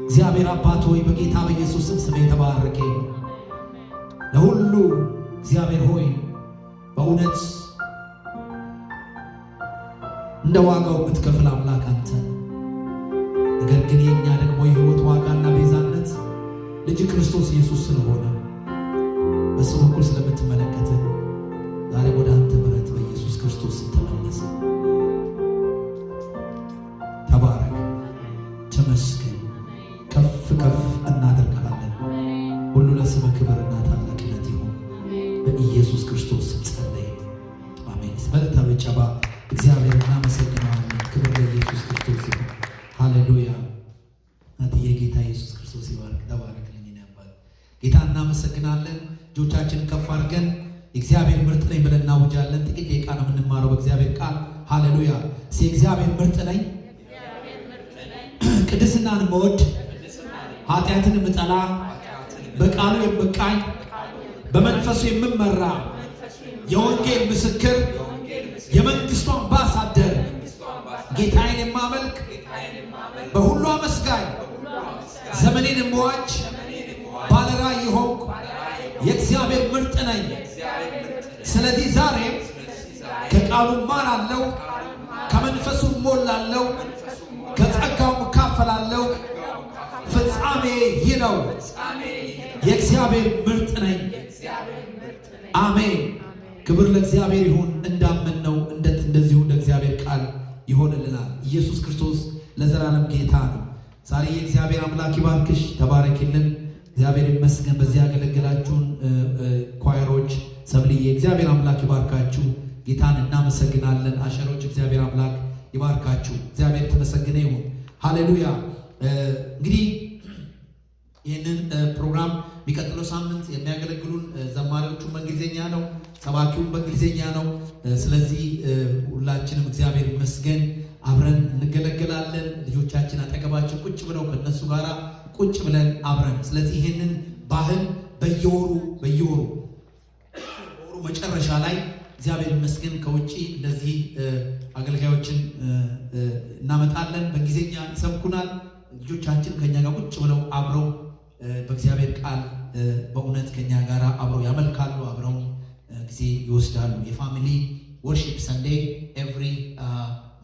እግዚአብሔር አባት ሆይ በጌታ በኢየሱስ ስም የተባረከ ለሁሉ እግዚአብሔር ሆይ በእውነት እንደ ዋጋው ብትከፍል አምላክ አንተ ነገር ግን የኛ ደግሞ የሕይወት ዋጋና ቤዛነት ልጅ ክርስቶስ ኢየሱስ ስለሆነ በሱ በኩል ስለምትመለከተ ዛሬ ወደ አንተ ምሕረት በኢየሱስ ክርስቶስ ተመለሰ። ተባረክ፣ ተመስገን፣ ከፍ ከፍ እናደርጋለን። ሁሉ ለስምህ ክብርና ታላቅነት ይሁን በኢየሱስ ክርስቶስ ስም ጸለይን፣ አሜን። በልታ በጨባ እግዚአብሔር እናመሰግናለን። ክብር ለኢየሱስ ክርስቶስ ይሁን። ሃሌሉያ። አትዬ ጌታ ኢየሱስ ክርስቶስ ይባርክ። ተባረክልኝ ነበር ጌታ። እናመሰግናለን። እጆቻችንን ከፍ አድርገን እግዚአብሔር ምርጥ ነኝ ብለን እናውጃለን። ጥቂት ደቂቃ ነው የምንማረው በእግዚአብሔር ቃል። ሃሌሉያ። እግዚአብሔር ምርጥ ነኝ፣ ቅድስናን መወድ፣ ኃጢአትን የምጠላ፣ በቃሉ የምቃኝ፣ በመንፈሱ የምመራ፣ የወንጌል ምስክር፣ የመንግስቱ አምባሳደር፣ ጌታዬን የማመልክ፣ በሁሉ አመስጋኝ፣ ዘመኔን የምዋጅ፣ ባለራዕይ የሆንኩ የእግዚአብሔር ምርጥ ነኝ። ስለዚህ ዛሬ ከቃሉ እማራለሁ፣ ከመንፈሱ እሞላለሁ፣ ከጸጋው እካፈላለሁ። ፍጻሜ ይህ ነው። የእግዚአብሔር ምርጥ ነኝ። አሜን። ክብር ለእግዚአብሔር ይሁን። እንዳመንነው እንደዚሁ እንደ እግዚአብሔር ቃል ይሆንልናል። ኢየሱስ ክርስቶስ ለዘላለም ጌታ ነው። ዛሬ የእግዚአብሔር አምላክ ይባርክሽ፣ ተባረኪልን። እግዚአብሔር ይመስገን። በዚህ ያገለግላችሁን ኳየሮች ሰብልዬ እግዚአብሔር አምላክ ይባርካችሁ። ጌታን እናመሰግናለን። አሸሮች እግዚአብሔር አምላክ ይባርካችሁ። እግዚአብሔር ተመሰገነ ይሁን። ሃሌሉያ። እንግዲህ ይህንን ፕሮግራም የሚቀጥለው ሳምንት የሚያገለግሉን ዘማሪዎቹ በእንግሊዝኛ ነው፣ ሰባኪውን በእንግሊዝኛ ነው። ስለዚህ ሁላችንም እግዚአብሔር ይመስገን አብረን እንገለገላለን። ልጆቻችን አጠገባችን ቁጭ ብለው ከነሱ ጋራ ቁጭ ብለን አብረን። ስለዚህ ይህንን ባህል በየወሩ መጨረሻ ላይ እግዚአብሔር ይመስገን ከውጪ እንደዚህ አገልጋዮችን እናመጣለን። በእንግሊዝኛ ይሰብኩናል። ልጆቻችን ከኛ ጋር ቁጭ ብለው አብረው በእግዚአብሔር ቃል በእውነት ከኛ ጋር አብረው ያመልካሉ፣ አብረው ጊዜ ይወስዳሉ። የፋሚሊ ወርሺፕ ሰንዴይ ኤቭሪ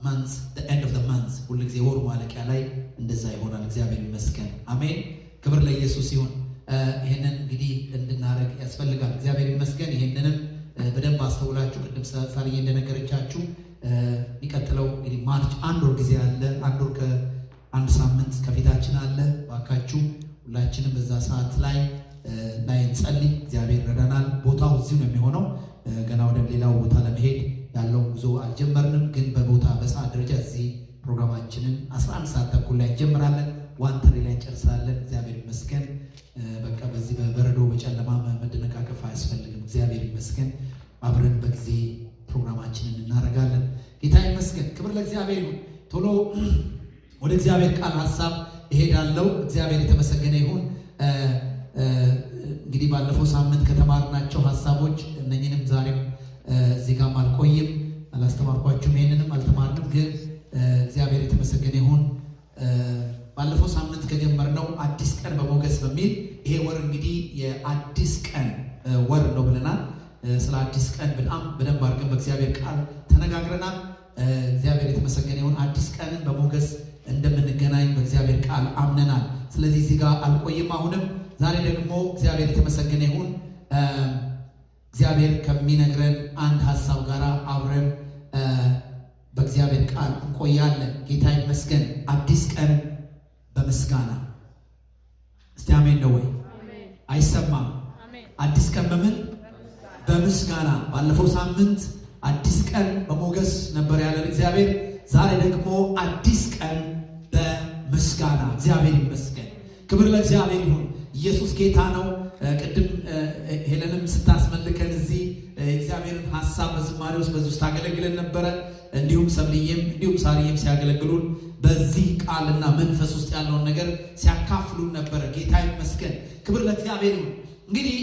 month, the end of the month ሁሉ ጊዜ ወሩ ማለቂያ ላይ እንደዛ ይሆናል። እግዚአብሔር ይመስገን። አሜን። ክብር ለኢየሱስ ይሁን። ይሄንን እንግዲህ እንድናረግ ያስፈልጋል። እግዚአብሔር ይመስገን። ይሄንንም በደንብ አስተውላችሁ ቅድም ሳርዬ እንደነገረቻችሁ የሚቀጥለው እንግዲህ ማርች አንድ ወር ጊዜ አለ። አንድ ወር ከአንድ ሳምንት ከፊታችን አለ። ባካችሁ ሁላችን ሁላችንም በዛ ሰዓት ላይ እንጸልይ። እግዚአብሔር ረዳናል። ቦታው እዚሁ ነው የሚሆነው። ገና ወደ ሌላው ቦታ ለመሄድ ያለው ጉዞ አልጀመርንም፣ ግን በቦታ በሰዓት ደረጃ እዚህ ፕሮግራማችንን 11 ሰዓት ተኩል ላይ እንጀምራለን። ዋንተሪ ላይ እንጨርሳለን። እግዚአብሔር ይመስገን። በቃ በዚህ በበረዶ በጨለማ መደነቃቀፍ አያስፈልግም። እግዚአብሔር ይመስገን። አብረን በጊዜ ፕሮግራማችንን እናደርጋለን። ጌታ ይመስገን። ክብር ለእግዚአብሔር ይሁን። ቶሎ ወደ እግዚአብሔር ቃል ሐሳብ እሄዳለሁ። እግዚአብሔር የተመሰገነ ይሁን። እንግዲህ ባለፈው ሳምንት ከተማርናቸው ሐሳቦች እነኝንም ዛሬም እዚህ ጋርም አልቆይም፣ አላስተማርኳችሁም፣ ይሄንንም አልተማርንም። ግን እግዚአብሔር የተመሰገነ ይሁን። ባለፈው ሳምንት ከጀመርነው አዲስ ቀን በሞገስ በሚል ይሄ ወር እንግዲህ የአዲስ ቀን ወር ነው ብለናል። ስለ አዲስ ቀን በጣም በደንብ አድርገን በእግዚአብሔር ቃል ተነጋግረናል። እግዚአብሔር የተመሰገነ ይሁን። አዲስ ቀንን በሞገስ እንደምንገናኝ በእግዚአብሔር ቃል አምነናል። ስለዚህ እዚህ ጋር አልቆይም። አሁንም ዛሬ ደግሞ እግዚአብሔር የተመሰገነ ይሁን እግዚአብሔር ከሚነግረን አንድ ሐሳብ ጋር አብረን በእግዚአብሔር ቃል እንቆያለን። ጌታ ይመስገን። አዲስ ቀን በምስጋና። እስቲ አሜን ነው ወይ? አይሰማም? አዲስ ቀን በምን? በምስጋና። ባለፈው ሳምንት አዲስ ቀን በሞገስ ነበር ያለን እግዚአብሔር። ዛሬ ደግሞ አዲስ ቀን በምስጋና። እግዚአብሔር ይመስገን። ክብር ለእግዚአብሔር ይሁን። ኢየሱስ ጌታ ነው። ቅድም ሄለንም ስታስመልከን እዚህ እግዚአብሔርን ሐሳብ በዝማሬ ውስጥ በዚህ ውስጥ ታገለግለን ነበረ። እንዲሁም ሰብልዬም እንዲሁም ሳርዬም ሲያገለግሉን በዚህ ቃልና መንፈስ ውስጥ ያለውን ነገር ሲያካፍሉን ነበረ። ጌታ ይመስገን። ክብር ለእግዚአብሔር ይሁን። እንግዲህ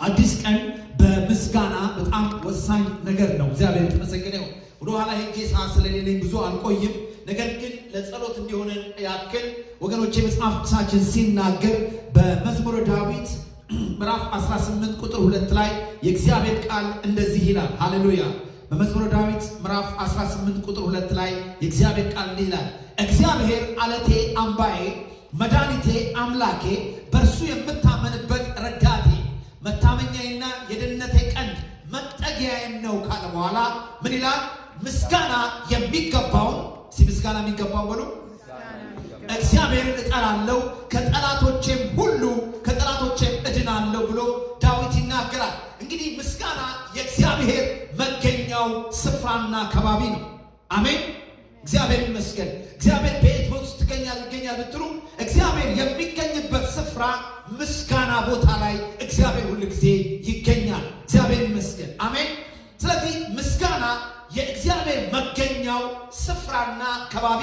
አዲስ ቀን በምስጋና በጣም ወሳኝ ነገር ነው። እግዚአብሔር የተመሰገነ ይሁን። ወደኋላ ሄጄ ሰዓት ስለሌለኝ ብዙ አልቆይም። ነገር ግን ለጸሎት እንዲሆነን ያክል ወገኖቼ መጽሐፍ ቅዱሳችን ሲናገር በመዝሙረ ዳዊት ምዕራፍ 18 ቁጥር 2 ላይ የእግዚአብሔር ቃል እንደዚህ ይላል። ሃሌሉያ። በመዝሙረ ዳዊት ምዕራፍ 18 ቁጥር 2 ላይ የእግዚአብሔር ቃል እንዲህ ይላል፣ እግዚአብሔር አለቴ፣ አምባዬ፣ መድኃኒቴ፣ አምላኬ፣ በእርሱ የምታመንበት ረዳቴ፣ መታመኛዬና የደህንነቴ ቀንድ መጠጊያዬም ነው ካለ በኋላ ምን ይላል? ምስጋና የሚገባውን ምስጋና የሚገባው ብሎ እግዚአብሔርን እጠራለሁ ከጠላቶቼም ሁሉ ከጠላቶቼም እድናለሁ ብሎ ዳዊት ይናገራል። እንግዲህ ምስጋና የእግዚአብሔር መገኛው ስፍራና ከባቢ ነው። አሜን። እግዚአብሔር ይመስገን። እግዚአብሔር በየት ቦታ ውስጥ ይገኛል ብትሉ እግዚአብሔር የሚገኝበት ስፍራ ምስጋና ቦታ ላይ እግዚአብሔር ሁሉ ጊዜ ይገኛል። እግዚአብሔር ይመስገን። አሜን። ስለዚህ ምስጋና የእግዚአብሔር መገኛው ስፍራና ከባቢ።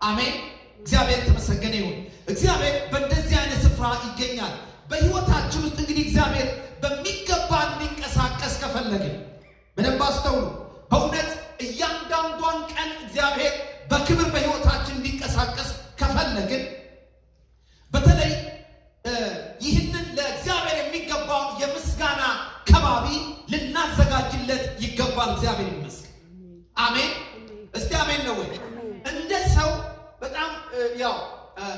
አሜን። እግዚአብሔር የተመሰገነ ይሁን። እግዚአብሔር በእንደዚህ አይነት ስፍራ ይገኛል። በሕይወታችን ውስጥ እንግዲህ እግዚአብሔር በሚገባ እንዲንቀሳቀስ ከፈለግን በደንብ አስተውሉ። በእውነት እያንዳንዷን ቀን እግዚአብሔር በክብር በሕይወታችን እንዲንቀሳቀስ ከፈለግን በተለይ ይህንን ለእግዚአብሔር የሚገባውን የምስጋና ከባቢ ልናዘጋጅለት ይገባል። እግዚአብሔር ይመስገን። አሜን። እስቲ አሜን ነው ወይ? እንደ ሰው በጣም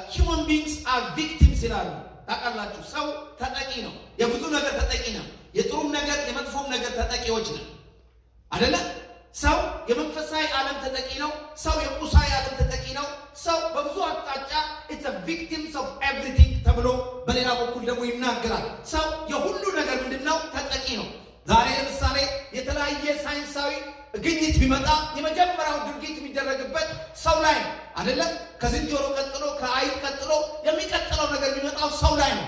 human beings are victims ይላሉ። ታውቃላችሁ፣ ሰው ተጠቂ ነው። የብዙ ነገር ተጠቂ ነው። የጥሩም ነገር የመጥፎም ነገር ተጠቂዎች ነው አይደለ? ሰው የመንፈሳዊ ዓለም ተጠቂ ነው። ሰው የቁሳዊ ዓለም ተጠቂ ነው። ሰው በብዙ አቅጣጫ it's a victims of everything ተብሎ በሌላ በኩል ደግሞ ይናገራል። ሰው የሁሉ ነገር ምንድነው? ተጠቂ ነው። ዛሬ ለምሳሌ የተለያየ ሳይንሳዊ ግኝት ቢመጣ የመጀመሪያው ድርጊት የሚደረግበት ሰው ላይ ነው አይደለም? ከዝንጀሮ ቀጥሎ ከአይጥ ቀጥሎ የሚቀጥለው ነገር የሚመጣው ሰው ላይ ነው።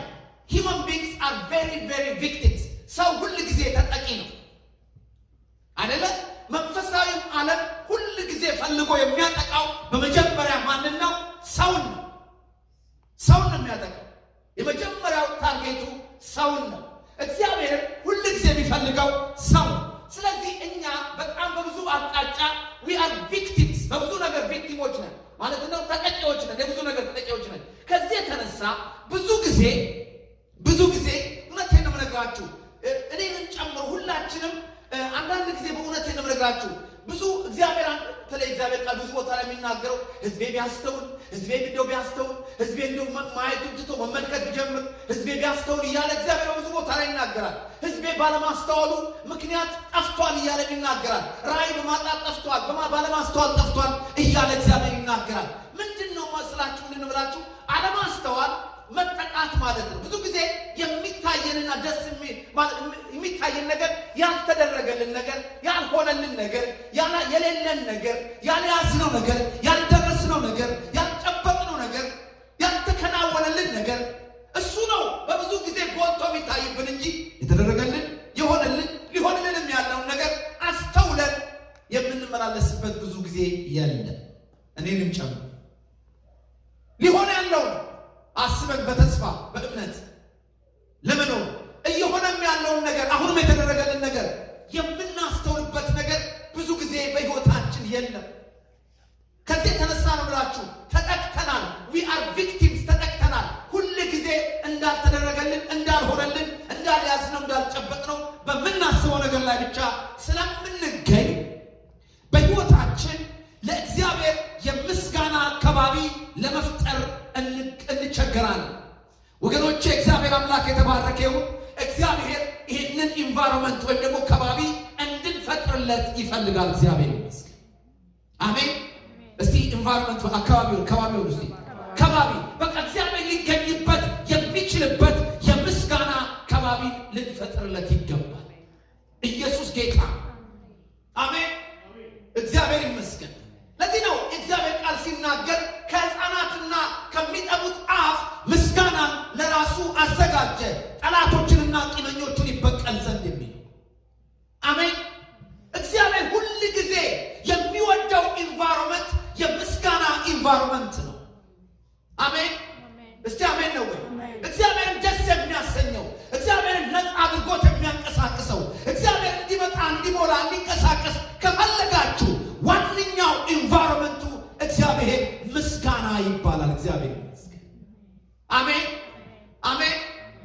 human beings are very very victims። ሰው ሁሉ ጊዜ ተጠቂ ነው አይደለም? መንፈሳዊ ዓለም ሁሉ ጊዜ ፈልጎ የሚያጠቃው በመጀመሪያ ማንን ነው? ሰውን ነው። ሰውን ነው የሚያጠቃው። የመጀመሪያው ታርጌቱ ሰውን ነው። እግዚአብሔር ሁሉ ጊዜ የሚፈልገው ሰው። ስለዚህ እኛ በጣም በብዙ አቅጣጫ we are victims፣ በብዙ ነገር ቪክቲሞች ነን ማለት ነው። ተጠቂዎች ነን፣ የብዙ ነገር ተጠቂዎች ነን። ከዚህ የተነሳ ብዙ ጊዜ እውነቴን ነው የምነግራችሁ፣ እኔንም ጨምሮ ሁላችንም አንዳንድ ጊዜ በእውነቴን ነው የምነግራችሁ ብዙ እግዚአብሔር ቃል ብዙ ቦታ ላይ የሚናገረው ህዝቤ ቢያስተውል፣ ህዝቤ እንደው ቢያስተውል፣ ህዝቤ እንደው ማየቱን ትቶ መመልከት ቢጀምር፣ ህዝቤ ቢያስተውል እያለ እግዚአብሔር ብዙ ቦታ ላይ ይናገራል። ህዝቤ ባለማስተዋሉ ምክንያት ጠፍቷል እያለ ይናገራል። ራእይ በማጣት ጠፍቷል፣ ባለማስተዋል ጠፍቷል እያለ እግዚአብሔር ይናገራል። ምንድነው መስላችሁ? ምንድነው ብላችሁ አለማስተዋል መጠቀም ማጣት ማለት ነው። ብዙ ጊዜ የሚታየንና ደስ የሚታየን ነገር ያልተደረገልን ነገር፣ ያልሆነልን ነገር፣ የሌለን ነገር፣ ያልያዝነው ነገር፣ ያልደረስነው ነገር፣ ያልጨበጥነው ነገር፣ ያልተከናወነልን ነገር እሱ ነው በብዙ ጊዜ ጎልቶ የሚታይብን እንጂ የተደረገልን የሆነልን ሊሆንልንም ያለውን ነገር አስተውለን የምንመላለስበት ብዙ ጊዜ የለም። እኔንም ጨምሮ ሊሆን ያለውን አስበን በተስፋ በእምነት ለመኖር እየሆነም ያለውን ነገር አሁንም የተደረገልን ነገር የምናስተውልበት ነገር ብዙ ጊዜ በሕይወታችን የለም። ከዚህ የተነሳ ነው ብላችሁ ተጠቅተናል። we are victims ተጠቅተናል። ሁሉ ጊዜ እንዳልተደረገልን፣ እንዳልሆነልን፣ እንዳልያዝነው፣ እንዳልጨበጥነው በምናስበው ነገር ላይ ብቻ ስለምንገኝ በሕይወታችን ለእግዚአብሔር የምስጋና አካባቢ ለመፍጠር እንቸገራለን። ወገኖቼ እግዚአብሔር አምላክ የተባረከ ይሁን። እግዚአብሔር ይህንን ኢንቫይሮንመንት ወይም ደግሞ ከባቢ እንድንፈጥርለት ይፈልጋል። እግዚአብሔር ይመስገን። አሜን። እስቲ ኢንቫይሮንመንት አካባቢውን እስቲ ከባቢ በቃ እግዚአብሔር ሊገኝበት የሚችልበት የምስጋና ከባቢ ልንፈጥርለት ይገባል። ኢየሱስ ጌታ። አሜን። እግዚአብሔር ይመስገን። ለዚህ ነው እግዚአብሔር ቃል ሲናገር ከሕፃናትና ከሚጠቡት አፍ ምስጋናን ለራሱ አዘጋጀ፣ ጠላቶችንና ቂመኞቹን ይበቀል ዘንድ የሚል። አሜን። እግዚአብሔር ሁል ጊዜ የሚወደው ኢንቫይሮንመንት የምስጋና ኢንቫይሮንመንት ነው። አሜን። እስቲ አሜን ነው ወይ? እግዚአብሔርን ደስ የሚያሰኘው፣ እግዚአብሔርን ነፃ አድርጎት የሚያንቀሳቅሰው፣ እግዚአብሔር እንዲመጣ እንዲሞላ እንዲንቀሳቀስ ከፈለጋችሁ ዋነኛው ኢንቫይሮንመንቱ እግዚአብሔር ምስጋና ይባላል። እግዚአብሔር ይመስገን። አሜን አሜን።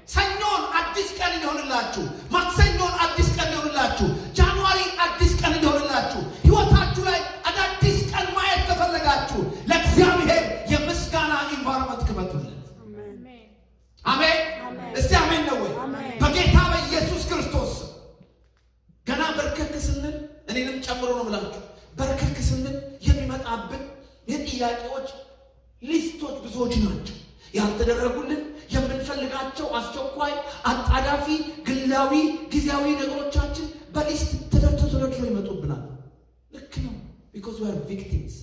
ሰኞን አዲስ ቀን ሊሆንላችሁ፣ ማክሰኞን አዲስ ቀን ሊሆንላችሁ፣ ጃንዋሪ አዲስ ቀን ሊሆንላችሁ፣ ሕይወታችሁ ላይ አዳዲስ ቀን ማየት ከፈለጋችሁ ለእግዚአብሔር የምስጋና ኢንቫይሮንመንት ክፈቱለት። አሜን። እስቲ አሜን ነው ወይ? በጌታ በኢየሱስ ክርስቶስ ገና በርከክ ስንል እኔንም ጨምሮ ነው ብላችሁ በርከክ ስንል የሚመጣብን የጥያቄዎች ሊስቶች ብዙዎች ናቸው። ያልተደረጉልን የምንፈልጋቸው አስቸኳይ፣ አጣዳፊ፣ ግላዊ፣ ጊዜያዊ ነገሮቻችን በሊስት ተደርድረው ይመጡብናል። ልክ ነው። because we are victims።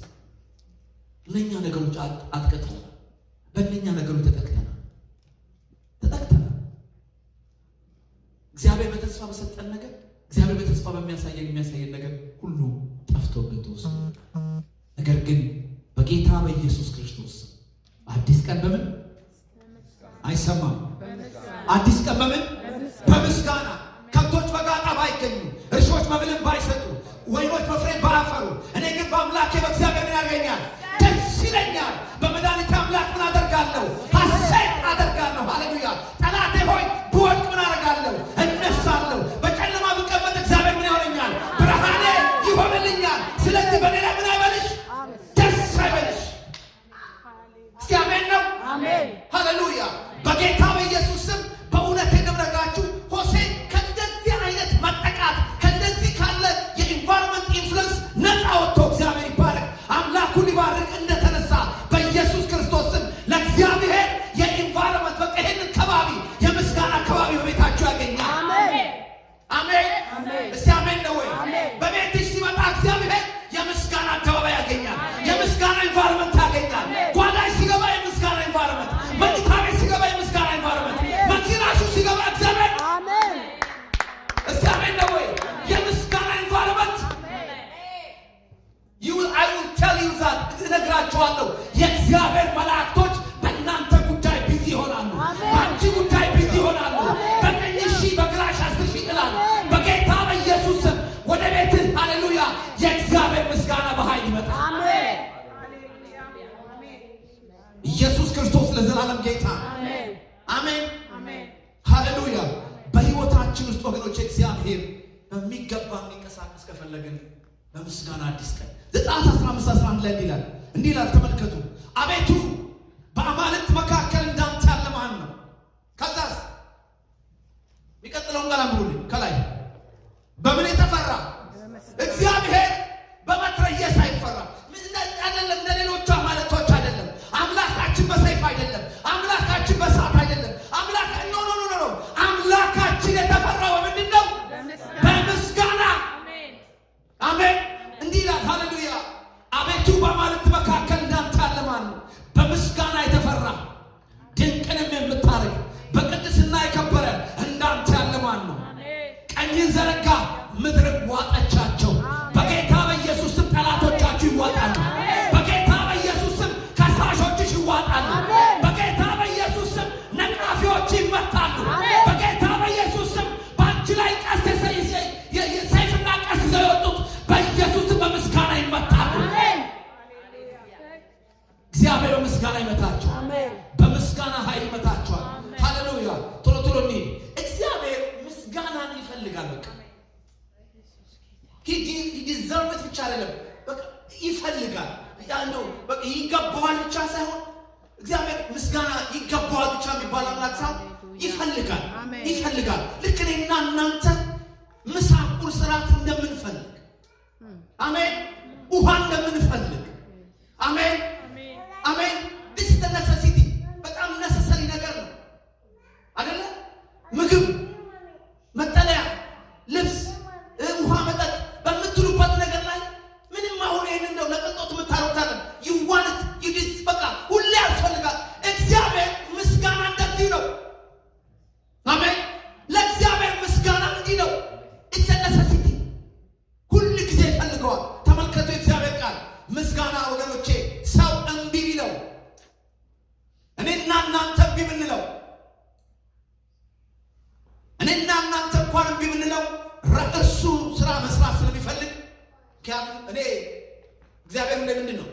እነኛ ነገሮች አጥቅተናል። በእነኛ ነገሮች ተጠቅተናል። እግዚአብሔር በተስፋ በሰጠን ነገር፣ እግዚአብሔር በተስፋ የሚያሳየን ነገር ሁሉ ጠፍቶብን ተወስዶ፣ ነገር ግን በጌታ በኢየሱስ ክርስቶስ አዲስ ቀን በምን አይሰማም? አዲስ ቀን በምን? በምስጋና። ከብቶች በጋጣ ባይገኙ፣ እርሾች መብልን ባይሰጡ፣ ወይኖች በፍሬ ባያፈሩ፣ እኔ ግን በአምላኬ በእግዚአብሔር ምን ያገኛል? ደስ ይለኛል። በመድኃኒቴ አምላክ ምን አደርጋለሁ? ሐሴት አደርጋለሁ። ሃሌሉያ። ጠላቴ ሆይ ብወድቅ ምን አደርጋለሁ? እነሳለሁ። በጨለማ ብቀመጥ እግዚአብሔር ምን ይሆነኛል? ብርሃኔ ይሆንልኛል። ስለዚህ በእኔ ላይ ምን አይበልሽ? ደስ አይበልሽ። እስቲ አሜን ነው። አሜን። ሃሌሉያ። በጌታ በኢየሱስ ስም በእውነት እንደምነግራችሁ ሆሴ ከእንደዚህ አይነት መጠቃት፣ ከእንደዚህ ካለ የኢንቫይሮንመንት ኢንፍሉዌንስ ነፃ ወጥቶ እግዚአብሔር ይባረክ፣ አምላኩ ሊባርክ እንደተነሳ በኢየሱስ ክርስቶስ ስም ለእግዚአብሔር የኢንቫይሮንመንት በቃ ይሄንን ከባቢ የምስጋና ከባቢ በቤታችሁ ያገኛል። አሜን አሜን። እስቲ አሜን ነው ወይ? በቤትሽ ሲመጣ እግዚአብሔር የምስጋና አካባቢ ያገኛል። የምስጋና ኢንቫይሮንመንት ያገኛል። ጓዳሽ ሲገባ የምስጋና ኢንቫይሮንመንት፣ መኝታ ቤት ሲገባ የምስጋና ኢንቫይሮንመንት፣ መኪናሹ ሲገባ እግዚአብሔር አሜን። እስቲ አሜን ነው ወይ? የምስጋና ኢንቫይሮንመንት I will tell you that እነግራችኋለሁ የእግዚአብሔር መላእክቶች በእናንተ ጉዳይ ቢዚ ይሆናሉ። በአንቺ ጉዳይ ቢዚ ይሆናሉ። በቀኝሽ በግራሽ 10 ሺህ ይጥላሉ። በጌታ በኢየሱስ ስም ወደ ቤትህ ሃሌሉያ የእግዚአብሔር ምስጋና በኃይል ይመጣል። አሜን። ኢየሱስ ክርስቶስ ለዘላለም ጌታ አሜን አሜን። ሃሌሉያ። በሕይወታችን ውስጥ ወገኖች እግዚአብሔር በሚገባ እንዲንቀሳቀስ ከፈለግን በምስጋና አዲስ ቀን ዘጸአት 15:11 ላይ እንዲህ ይላል ተመልከቱ። አቤቱ በአማልክት መካከል እንዳንተ ያለ ማን ነው? ከዛስ የሚቀጥለውን ቃል አንብቡልኝ ከላይ በምን የተፈራ? እግዚአብሔር በመትረየስ አይፈራም። አይደለም እንደሌሎቹ አማልክቶች አይደለም። አምላካችን በሰይፍ አይደለም። አምላካችን በእሳት አይደለም። ሲዘረጋ ምድር ዋጠቻቸው። በጌታ በኢየሱስ ስም ጠላቶቻችሁ ይዋጣሉ። በጌታ በኢየሱስ ስም ከሳሾችሽ ይዋጣሉ። በጌታ በኢየሱስ ስም ነቃፊዎች ይመታሉ። በጌታ በኢየሱስ ስም በአንቺ ላይ ቀስት ሰይፍና ቀስት ይዘው የወጡት በኢየሱስ ስም በምስጋና ይመታሉ። እግዚአብሔር በምስጋና ይመታቸዋል። በምስጋና ኃይል ይመታቸዋል። ሃሌሉያ። ቶሎ ቶሎ እንሂድ። እግዚአብሔር ምስጋናን ይፈልጋል። በቃ ዲዘርቭት ብቻ አይደለም፣ በቃ ይፈልጋል። ያለው በቃ ይገባዋል ብቻ ሳይሆን እግዚአብሔር ምስጋና ይገባዋል ብቻ የሚባል አምላክ ሳይሆን ይፈልጋል። ይፈልጋል። ልክ እኔና እናንተ ምሳ ቁርስ እራት እንደምንፈልግ፣ አሜን፣ ውሃ እንደምንፈልግ፣ አሜን አሜን። this is the necessity። በጣም necessary ነገር ነው አይደለ? ምግብ፣ መጠለያ፣ ልብስ፣ ውሃ፣ መጠጥ በምትሉበት ነገር ላይ ምንም አሁን ይሄን ነው ለቀጣው ተመታረታለ ይዋነት ይድስ በቃ ሁሌ ያስፈልጋል። እግዚአብሔር ምስጋና እንደዚህ ነው። አሜን። ለእግዚአብሔር ምስጋና እንዲህ ነው። it's a necessity። ሁሉ ጊዜ ይፈልገዋል። ተመልከቱ እግዚአብሔር ቃል ምስጋና ወገኖቼ ሰው እምቢ ቢለው እኔና እናንተ እምቢ ብንለው እኔና እናንተ እንኳን እምቢ ብንለው እርሱ ስራ መስራት ስለሚፈልግ ምክንያቱም እኔ እግዚአብሔር ምንድን ነው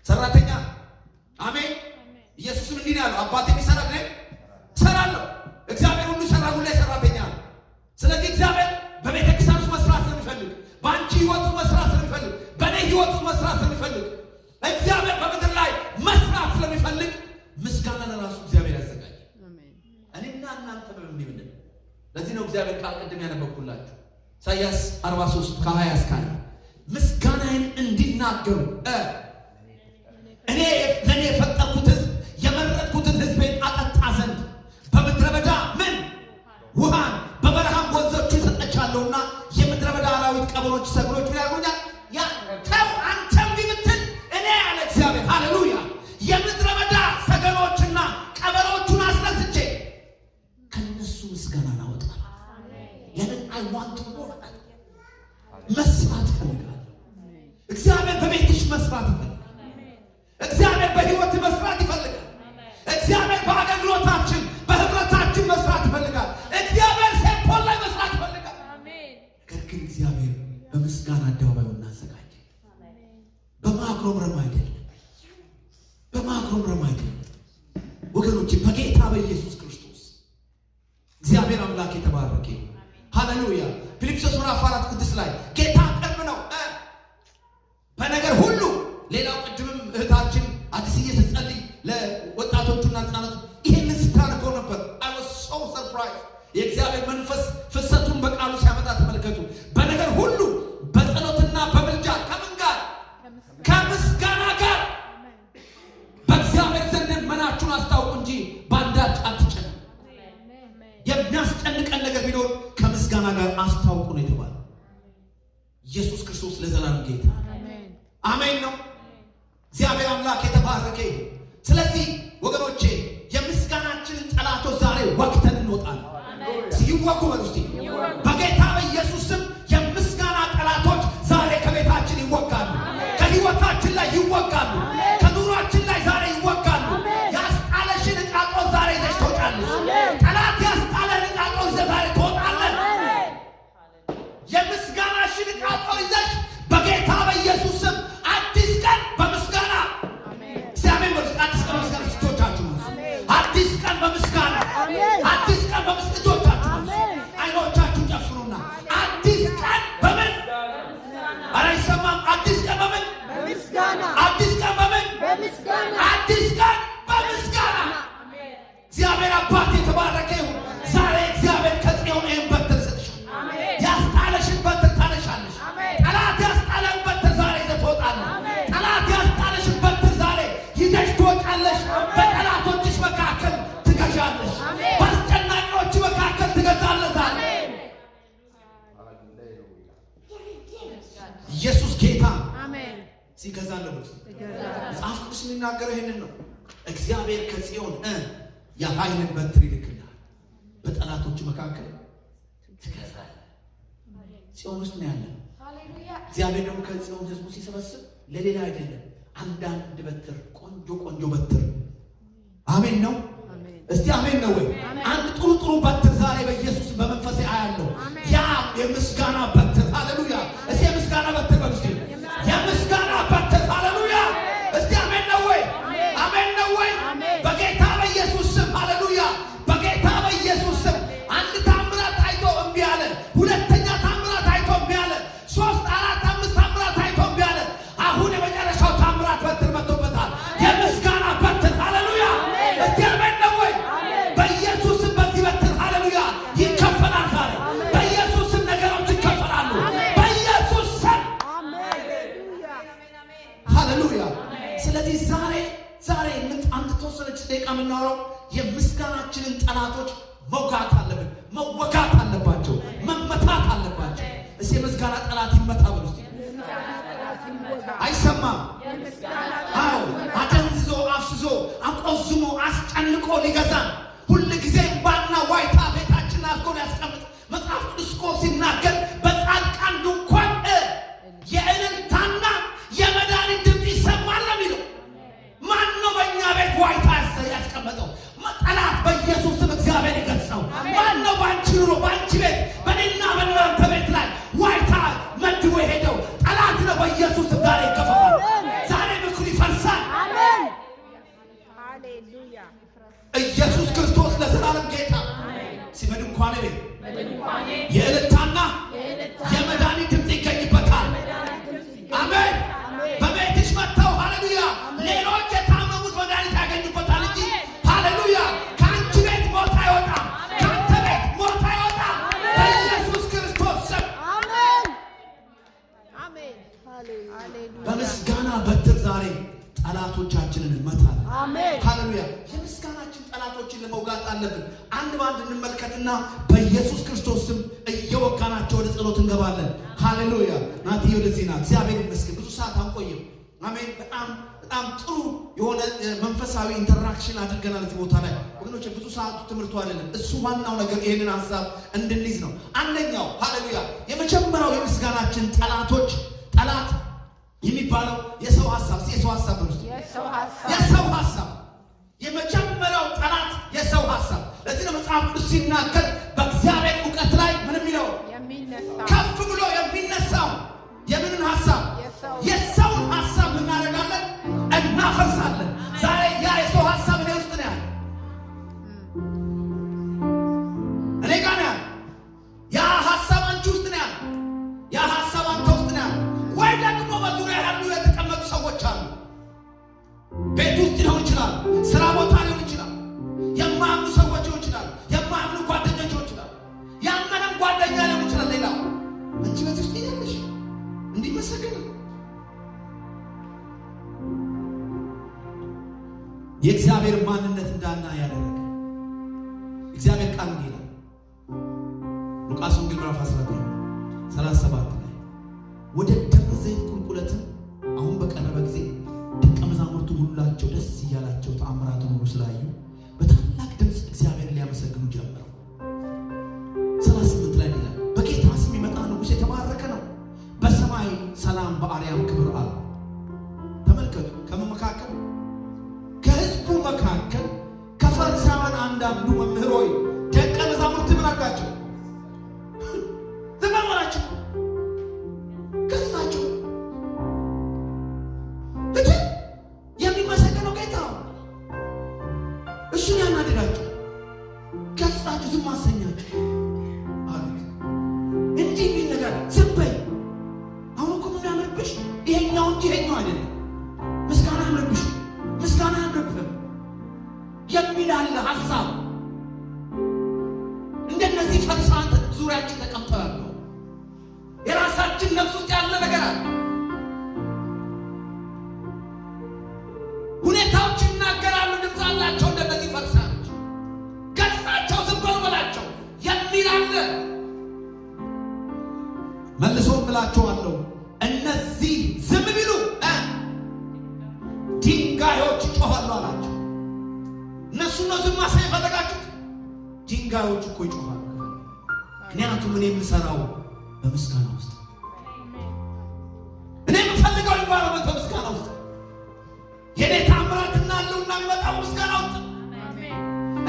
ሰራተኛ አሜን። ኢየሱስም እንዲህ ነው ያለው አባቴ ቢሰራ እኔ እሰራለሁ። እግዚአብሔር ሁሉ ሰራ ሁሉ ሰራተኛ ነው። ስለዚህ እግዚአብሔር በቤተ ክርስቲያን ውስጥ መስራት ስለሚፈልግ በአንቺ ህይወት ውስጥ መስራት ስለሚፈልግ በእኔ ህይወት ውስጥ መስራት ስለሚፈልግ እግዚአብሔር በምድር ላይ መስራት ስለሚፈልግ ምስጋና ለራሱ እግዚአብሔር ያዘጋጃል። እኔና እናንተ በምን ይብልን። ለዚህ ነው እግዚአብሔር ቃል ቅድም ያነበብኩላችሁ ኢሳይያስ 43 ከ20 እስከ 20 ምስጋናዬን እንዲናገሩ እኔ ለኔ የፈጠርኩት ሕዝብ የመረጥኩትን ሕዝቤን አጠጣ ዘንድ በምድረ በዳ ምን ውሃን በበረሃም ወንዞች ሰጠቻለሁና የምድረ በዳ አራዊት፣ ቀበሮች፣ ሰግሮች ያርጉኛል። ያ ተው አንተም ቢምትል እኔ ያለ እግዚአብሔር ሃሌሉያ የምድረ በዳ ሰገሮችና ቀበሮቹን አስነስቼ ከነሱ ምስጋና አወጣለሁ። ለምን አይ ዋንት ቱ ወርክ መስራት ፈልጋለሁ። እግዚአብሔር በቤትሽ መስራት ይፈልጋል። እግዚአብሔር በህይወት መስራት ይፈልጋል። እግዚአብሔር በአገልግሎታችን በህብረታችን መስራት ይፈልጋል። እግዚአብሔር ሴምፖል ላይ መስራት ይፈልጋል። ነገር ግን እግዚአብሔር በምስጋና አደባባዩን እናዘጋጅ። በማጉረምረም አይደለም፣ በማጉረምረም አይደለም ወገኖቼ፣ በጌታ በኢየሱስ ክርስቶስ እግዚአብሔር አምላክ የተባረከ ሃሌሉያ። ፊልጵስዩስ ምዕራፍ 4:6 ላይ ጌታ ቅርብ ነው በነገር ሁሉ። ሌላው ቅድምም እህታችን አዲስዬ ስትጸልይ ለወጣቶቹና ህፃናቱ ይሄንን ስታነበው ነበር። I was so surprised። የእግዚአብሔር መንፈስ ፍሰቱን በቃሉ ሲያመጣ ተመልከቱ። በነገር ሁሉ በጸሎትና በምልጃ ከምን ጋር? ከምስጋና ጋር በእግዚአብሔር ዘንድ መናችሁን አስታውቁ እንጂ በአንዳች አትጨነቁ። የሚያስጨንቀን ነገር ቢኖር ከምስጋና ጋር አስታውቁ ነው የተባለው። ኢየሱስ ክርስቶስ ለዘላለም ጌታ አሜን ነው። እግዚአብሔር አምላክ የተባረከ። ስለዚህ ወገኖቼ የምስጋናችንን ጠላቶች ዛሬ ወቅተን እንወጣለን። ሲወጉ በሉስቲ በጌታ በኢየሱስ ስም የምስጋና ጠላቶች ዛሬ ከቤታችን ይወጋሉ፣ ከህይወታችን ላይ ይወጋሉ፣ ከኑሯችን ላይ ዛሬ ይወጋሉ። ያስጣለሽን ዕቃጦ ዛሬ ይዘሽ ትወጣለሽ። ጠላት ያስጣለን ዕቃጦ ይዘሽ ዛሬ ትወጣለሽ። የምስጋናሽን ዕቃጦ ይዘሽ በጌታ በኢየሱስ ስም አዲስ ቀን በምስጋና እግዚአብሔር ወርስ አዲስ ቀን በምስጋና ስቶቻችሁ አዲስ ቀን በምስጋና አዲስ ቀን በምስጋና አይኖቻችሁ ጨፍኑና አዲስ ቀን በምን አረ ይሰማም። አዲስ ቀን በምን በምስጋና አዲስ ቀን በምን በምስጋና አዲስ ቀን በምስጋና እግዚአብሔር አባት የተባረከ ይሁን። ዛሬ እግዚአብሔር ከጽዮን ይህን በትር ሰጥሻል። ያስጣለሽን በትር ታነሻለሽ። ጠላት ያስጣለን በትር ዛሬ ይዘሽ ትወጣለሽ። ጠላት ያስጣለሽን በትር ዛሬ ይዘሽ ትወጣለሽ። በጠላቶችሽ መካከል ትገዣለሽ። በአስጨናቂዎች መካከል ትገዛለሽ። ኢየሱስ ጌታ አሜን። ሲገዛለሁ መጽሐፍ ቅዱስ የሚናገረው ይሄንን ነው። እግዚአብሔር ከጽዮን የኃይልን በትር ይልክልሃል፣ በጠላቶች መካከል ትገዛለህ። ጽዮን ውስጥ ነው ያለው። እግዚአብሔር ደግሞ ከጽዮን ሕዝቡ ሲሰበስብ ለሌላ አይደለም። አንዳንድ በትር ቆንጆ በትር አሜን ነው። እስቲ አሜን ነው ወይ? አንድ ጥሩ በትር ዛሬ በኢየሱስ በመንፈሴ አያለው። ያ የምስጋና በትር ሃሌሉያ። እስቲ የምስጋና በትር በእስቲ የምስጋና በትር ሃሌሉያ። እስቲ አሜን ነው ወይ? አሜን ነው ወይ? በጌታ በኢየሱስ ስም ሃሌሉያ። በጌታ በኢየሱስ ስም አንድ ታምራት አይቶ እምቢ አለ። ሁለተኛ ታምራት አይቶ እምቢ አለ። 3 4 5 ታምራት አይቶ እምቢ አለ። አሁን የመጨረሻው ታምራት በትር መጥቶበታል። የምስጋና በትር ሃሌሉያ። እስቲ አሜን ነው ወይ? በኢየሱስ ስም በዚህ በትር ሃሌሉያ ይከፈላል ዛሬ። በኢየሱስ ስም ነገሮች ይከፈላሉ። በኢየሱስ ስም ሃሌሉያ። ስለዚህ ዛሬ አንድ ተወሰነች ደቂቃ የምናወራው የምስጋናችንን ጠላቶች መውጋት አለብን። መወጋት አለባቸው። መመታት አለባቸው። እስኪ የምስጋና ጠላት ይመታ ብሎ አይሰማም? አዎ አደንዝዞ አፍዝዞ አቆዝሞ አስጨንቆ ሊገዛን ሁል ጊዜ ባና ዋይታ ቤታችን አድርጎ ሊያስቀምጥ መጽሐፍ ቅዱስ እኮ ሲናገር በጻድቃን ድንኳን የእልልታና የመድኃኒት ድምፅ ይሰማል ነው የሚለው። ማን ነው በእኛ ቤት ዋይታ ያስቀመጠው? ጠላት በኢየሱስ ስም እግዚአብሔር ይገሥጸው። ማን ነው በአንቺ ኑሮ በአንቺ ቤት በእኔና በእናንተ ቤት ላይ ዋይታ መድቦ የሄደው? ጠላት ነው። በኢየሱስ ስም ዛሬ ይገፈፋል። ዛሬ ምክሩ ይፈርሳል። ኢየሱስ ክርስቶስ ለዘላለም ጌታ በድንኳኔ ቤት የእልልታና የመድኃኒት ድምፅ ይገኝበታል። አሜን። በቤትሽ መጥተው ሃሌሉያ ሌሎች የታመሙት መድኃኒት ያገኙበታል እንጂ ሃሌሉያ ከአንቺ ቤት ሞት አይወጣም። ከአንተ ቤት ሞት አይወጣም። በኢየሱስ ክርስቶስ ስም በምስጋና በትር ዛሬ ጠላቶቻችንን እንመታለን። አሜን ሃሌሉያ። የምስጋናችን ጠላቶችን ለመውጋት አለብን። አንድ ባንድ እንመልከትና በኢየሱስ ክርስቶስ ስም እየወጋናቸው ወደ ጸሎት እንገባለን። ሃሌሉያ። ናቲ ወደዚህ ና። እግዚአብሔር ይመስገን። ብዙ ሰዓት አንቆይም። አሜን። በጣም ጥሩ የሆነ መንፈሳዊ ኢንተራክሽን አድርገናል እዚህ ቦታ ላይ ወገኖች። ብዙ ሰዓቱ ትምህርቱ አይደለም እሱ፣ ዋናው ነገር ይሄንን ሐሳብ እንድንይዝ ነው። አንደኛው ሃሌሉያ የመጀመሪያው የምስጋናችን ጠላት የሚባለው የሰው ሐሳብ ነው። የሰው ሐሳብ የመጀመሪያው ጠላት የሰው ሐሳብ። ለዚህ ነው መጽሐፍ ቅዱስ ሲናገር በእግዚአብሔር ዕውቀት ላይ ምንም ይለው ከፍ ብሎ የሚነሳው የምንን ሐሳብ? የሰውን ሐሳብ እናደርጋለን፣ እናፈርሳለን። ዛሬ ያ የሰው ሐሳብ እኔ ውስጥ ነው ያለው፣ እኔ ጋር ነው ያለው። ያ ሐሳብ አንቺ ውስጥ ነው ያለው። ያ ሐሳብ አንተ ውስጥ ነው ያለው። ወይ ደግሞ በዙሪያ ያሉ የተቀመጡ ሰዎች አሉ። ቤት ውስጥ ሊሆን ይችላል፣ ስራ ቦታ ሊሆን ይችላል፣ የማያምኑ ሰዎች ሊሆን ይችላል፣ የማያምኑ ጓደኞች ሊሆን ይችላል፣ ያመነም ጓደኛ ሊሆን ይችላል። ሌላ አንቺ ቤት ውስጥ ያለሽ እንዲመሰገን የእግዚአብሔር ማንነት እንዳና ያደረገ እግዚአብሔር ቃል ይላል ሉቃስ ወንጌል ምዕራፍ 19:37 ላይ ወደ ደብረ ዘይት ቁልቁለትም አሁን በቀረበ ጊዜ ደቀ መዛሙርቱ ሁላቸው ደስ እያላቸው ተአምራቱን ሁሉ ስላዩ በታላቅ ድምፅ እግዚአብሔርን ሊያመሰግኑ ጀመሩ። 38 ላይ ይላል በጌታ ስም የሚመጣ ንጉሥ የተባረከ ነው፣ በሰማይ ሰላም በአርያም ክብር አለ። ተመልከቱ። ከመካከል ከሕዝቡ መካከል ከፈሪሳውያን አንዳንዱ መምህር ሆይ ደቀ መዛሙርት ምን አድርጋቸው ተመራቸው ከሳቸው የሚመሰገነው ጌታ እሱን ያናደዳቸው ከሳቸው ዝም አሰኛቸው አሉት። እንዲህ የሚል ነገር ዝም በይ። አሁን እኮ ምን ያምርብሽ ይሄኛው እንጂ ይሄኛው አይደለም። ምስጋና ያምርብሽ፣ ምስጋና ያምርብህ የሚል አለ ሐሳብ። እንደነዚህ ፈሪሳውያን ዙሪያችን ተቀምጠዋል። የራሳችን ነፍስ ውስጥ ያለ ነገር አለ። ሁኔታዎች ይናገራሉ፣ ድምፅ አላቸው። እንደነዚህ ፈሪሳውያኖች ገጽታቸው ዝም በሉ በላቸው የሚል አለ። መልሶ እምላችኋለሁ እነዚህ ዝም ቢሉ ድንጋዮች ይጮኻሉ አላቸው። እነሱ ነው ዝም ማሰብ የፈለጋችሁት? ድንጋዮች እኮ ይጮኻሉ። ምክንያቱም እኔ የምሰራው በምስጋና ውስጥ እኔ የምፈልገው ኢንቫይሮመንት በምስጋና ውስጥ የኔ ታምራትና ለውና የሚመጣው ምስጋና ውስጥ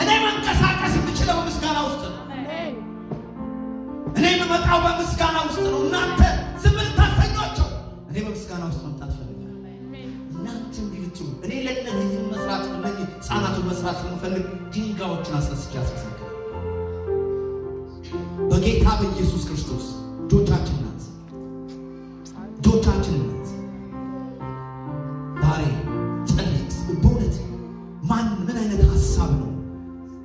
እኔ መንቀሳቀስ የምችለው በምስጋና ውስጥ እኔ የምመጣው በምስጋና ውስጥ ነው። እናንተ ዝም ልታሰኟቸው፣ እኔ በምስጋና ውስጥ መምጣት ፈልጋለሁ። እናንተ ቢልቱ እኔ ለእነዚህ መስራት እነዚህ ሕፃናቱን መስራት ስለምፈልግ ድንጋዮችን አስነስቼ አስነሳለሁ። በጌታ በኢየሱስ ክርስቶስ እጆቻችንን እናንሳ፣ እጆቻችንን እናንሳ። ዛሬ ጸልይ። በእውነት ምን አይነት ሀሳብ ነው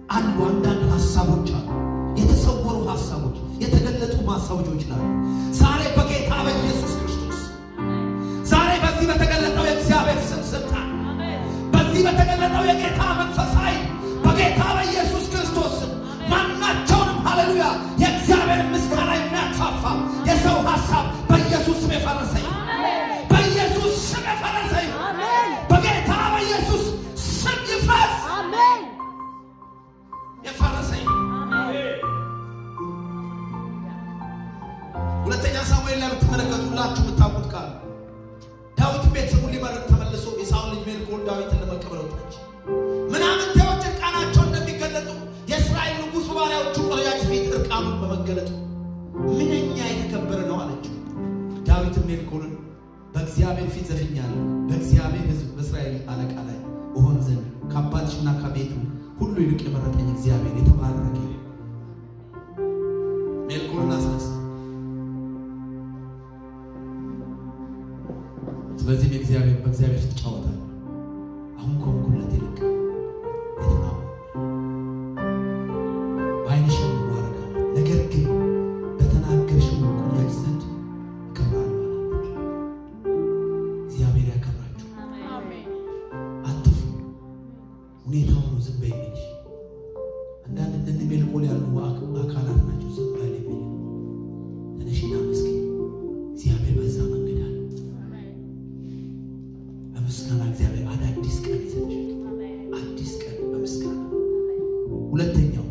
አሉ? አንዳንድ ሀሳቦች አሉ፣ የተሰወሩ ሀሳቦች፣ የተገለጡ ሀሳቦች ይችላሉ። ዛሬ በጌታ በኢየሱስ ክርስቶስ ዛሬ በዚህ በተገለጠው የእግዚአብሔር ስም ስልጣን፣ በዚህ በተገለጠው የጌታ መንፈስ ኃይል በጌታ በኢየሱስ ክርስቶስ ማናቸውንም ሃሌሉያ የእግዚአብሔር ምስጋና የሚያጥፋፋ የሰው ሀሳብ በኢየሱስ ስም የፈረሰ በኢየሱስ ስም የፈረሰ በጌታ በኢየሱስ ስም ይፍረስ። አሜን። የፈረሰ ሁለተኛ ሳሙኤል ላይ ብትመለከቱላችሁ የምታውቁት ቃል ዳዊት ቤተሰቡን ሊመርቅ ተመልሶ የሳኦል ልጅ ሜልኮል ዳዊትን ለመቀበል ወጣች። ምናምንቴዎች እርቃናቸው እንደሚገለጡ የእስራኤል ንጉሥ ባሪያዎቹ ቆነጃጅት ፊት እርቃኑን በመገለጡ ምንኛ የተከበረ ነው አለችው። ዳዊትም ሜልኮልን በእግዚአብሔር ፊት ዘፍኛለሁ፣ በእግዚአብሔር ሕዝብ በእስራኤል አለቃ ላይ እሆን ዘንድ ከአባትሽና ከቤቱ ሁሉ ይልቅ የመረጠኝ እግዚአብሔር የተባረከ ሜልኮልን አስነሳ። ስለዚህ በእግዚአብሔር ፊት ጫወታለሁ። አሁን ከሆንኩለት ይልቅ የተናው በዓይንሽም እዋረዳለሁ፣ ነገር ግን በተናገርሽው ቆነጃጅት ዘንድ እከብራለሁ አለች። እግዚአብሔር ያከብራችሁ። አትፍሩ። ሁኔታው ነው ዝም በይ የሚልሽ። አንዳንድ እንደነ ሜልኮል ያሉ አካላት ናቸው ዝም በይ የሚል። ተነሽና መስገን። እግዚአብሔር በዛ መንገድ አለ። በምስጋና እግዚአብሔር አዲስ ቀን ይሰጥሽ። አዲስ ቀን በምስጋና። ሁለተኛው